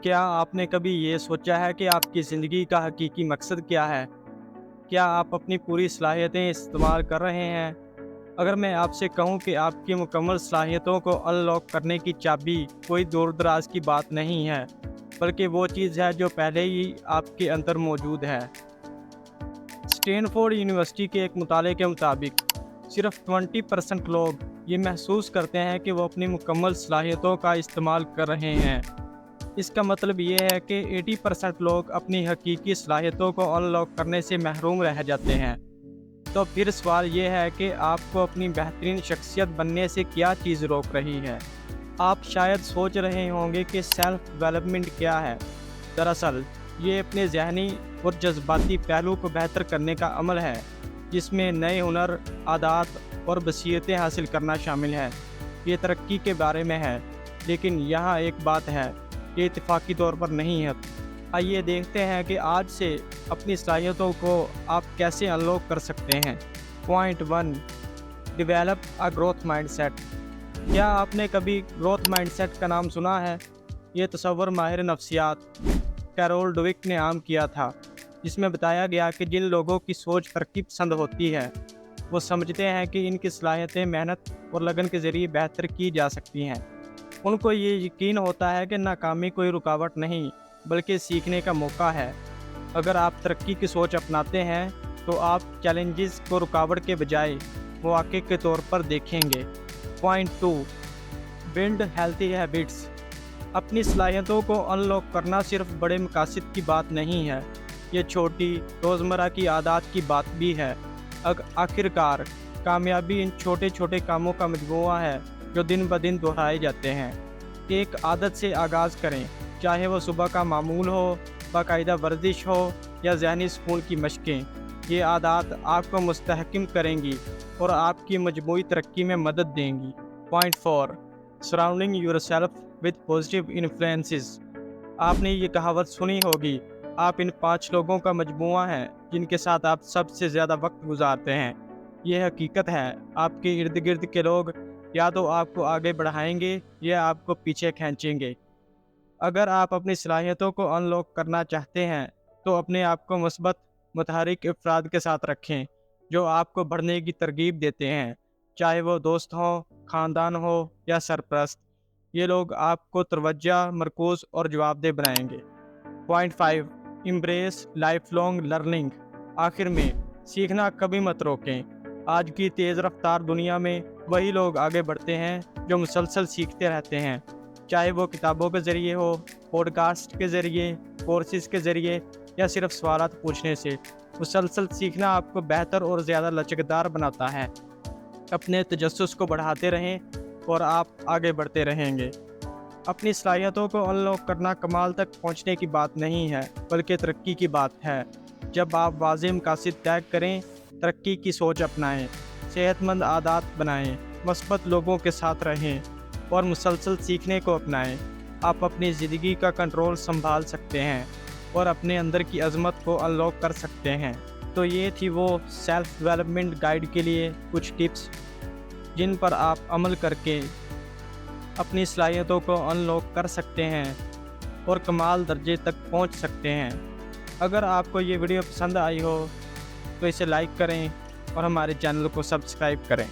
کیا آپ نے کبھی یہ سوچا ہے کہ آپ کی زندگی کا حقیقی مقصد کیا ہے؟ کیا آپ اپنی پوری صلاحیتیں استعمال کر رہے ہیں؟ اگر میں آپ سے کہوں کہ آپ کی مکمل صلاحیتوں کو انلاک کرنے کی چابی کوئی دور دراز کی بات نہیں ہے، بلکہ وہ چیز ہے جو پہلے ہی آپ کے اندر موجود ہے۔ اسٹینفورڈ یونیورسٹی کے ایک مطالعے کے مطابق صرف 20% لوگ یہ محسوس کرتے ہیں کہ وہ اپنی مکمل صلاحیتوں کا استعمال کر رہے ہیں۔ اس کا مطلب یہ ہے کہ 80% لوگ اپنی حقیقی صلاحیتوں کو انلاک کرنے سے محروم رہ جاتے ہیں۔ تو پھر سوال یہ ہے کہ آپ کو اپنی بہترین شخصیت بننے سے کیا چیز روک رہی ہے؟ آپ شاید سوچ رہے ہوں گے کہ سیلف ڈیولپمنٹ کیا ہے؟ دراصل یہ اپنے ذہنی اور جذباتی پہلو کو بہتر کرنے کا عمل ہے، جس میں نئے ہنر، عادات اور بصیرتیں حاصل کرنا شامل ہے۔ یہ ترقی کے بارے میں ہے، لیکن یہاں ایک بات ہے، یہ اتفاقی طور پر نہیں ہے۔ آئیے دیکھتے ہیں کہ آج سے اپنی صلاحیتوں کو آپ کیسے انلاک کر سکتے ہیں۔ Point 1، develop a growth mindset. کیا آپ نے کبھی گروتھ مائنڈ سیٹ کا نام سنا ہے؟ یہ تصور ماہر نفسیات کیرول ڈویک نے عام کیا تھا، جس میں بتایا گیا کہ جن لوگوں کی سوچ ترقی پسند ہوتی ہے، وہ سمجھتے ہیں کہ ان کی صلاحیتیں محنت اور لگن کے ذریعے بہتر کی جا سکتی ہیں۔ ان کو یہ یقین ہوتا ہے کہ ناکامی کوئی رکاوٹ نہیں، بلکہ سیکھنے کا موقع ہے۔ اگر آپ ترقی کی سوچ اپناتے ہیں تو آپ چیلنجز کو رکاوٹ کے بجائے مواقع کے طور پر دیکھیں گے۔ Point 2، build healthy habits. اپنی صلاحیتوں کو انلاک کرنا صرف بڑے مقاصد کی بات نہیں ہے، یہ چھوٹی روزمرہ کی عادات کی بات بھی ہے۔ آخر کار کامیابی ان چھوٹے چھوٹے کاموں کا مجموعہ ہے جو دن بدن دہرائے جاتے ہیں۔ ایک عادت سے آغاز کریں، چاہے وہ صبح کا معمول ہو، باقاعدہ ورزش ہو یا ذہنی سکون کی مشقیں۔ یہ عادات آپ کو مستحکم کریں گی اور آپ کی مجموعی ترقی میں مدد دیں گی۔ Point 4، surrounding yourself with positive influences. آپ نے یہ کہاوت سنی ہوگی، آپ ان 5 لوگوں کا مجموعہ ہیں جن کے ساتھ آپ سب سے زیادہ وقت گزارتے ہیں۔ یہ حقیقت ہے، آپ کے ارد گرد کے لوگ یا تو آپ کو آگے بڑھائیں گے یا آپ کو پیچھے کھینچیں گے۔ اگر آپ اپنی صلاحیتوں کو انلاک کرنا چاہتے ہیں تو اپنے آپ کو مثبت متحرک افراد کے ساتھ رکھیں جو آپ کو بڑھنے کی ترغیب دیتے ہیں، چاہے وہ دوست ہوں، خاندان ہو یا سرپرست۔ یہ لوگ آپ کو توجہ مرکوز اور جواب دہ بنائیں گے۔ Point 5، embrace life long learning. آخر میں سیکھنا کبھی مت روکیں۔ آج کی تیز رفتار دنیا میں وہی لوگ آگے بڑھتے ہیں جو مسلسل سیکھتے رہتے ہیں، چاہے وہ کتابوں کے ذریعے ہو، پوڈ کاسٹ کے ذریعے، کورسز کے ذریعے یا صرف سوالات پوچھنے سے۔ مسلسل سیکھنا آپ کو بہتر اور زیادہ لچکدار بناتا ہے۔ اپنے تجسس کو بڑھاتے رہیں اور آپ آگے بڑھتے رہیں گے۔ اپنی صلاحیتوں کو انلاک کرنا کمال تک پہنچنے کی بات نہیں ہے، بلکہ ترقی کی بات ہے۔ جب آپ واضح مقاصد طے کریں، ترقی کی سوچ اپنائیں، صحت مند عادات بنائیں، مثبت لوگوں کے ساتھ رہیں اور مسلسل سیکھنے کو اپنائیں، آپ اپنی زندگی کا کنٹرول سنبھال سکتے ہیں اور اپنے اندر کی عظمت کو انلاک کر سکتے ہیں۔ تو یہ تھی وہ سیلف ڈیولپمنٹ گائیڈ کے لیے کچھ ٹپس جن پر آپ عمل کر کے اپنی صلاحیتوں کو انلاک کر سکتے ہیں اور کمال درجے تک پہنچ سکتے ہیں۔ اگر آپ کو یہ ویڈیو پسند آئی ہو تو اسے لائک کریں اور ہمارے چینل کو سبسکرائب کریں۔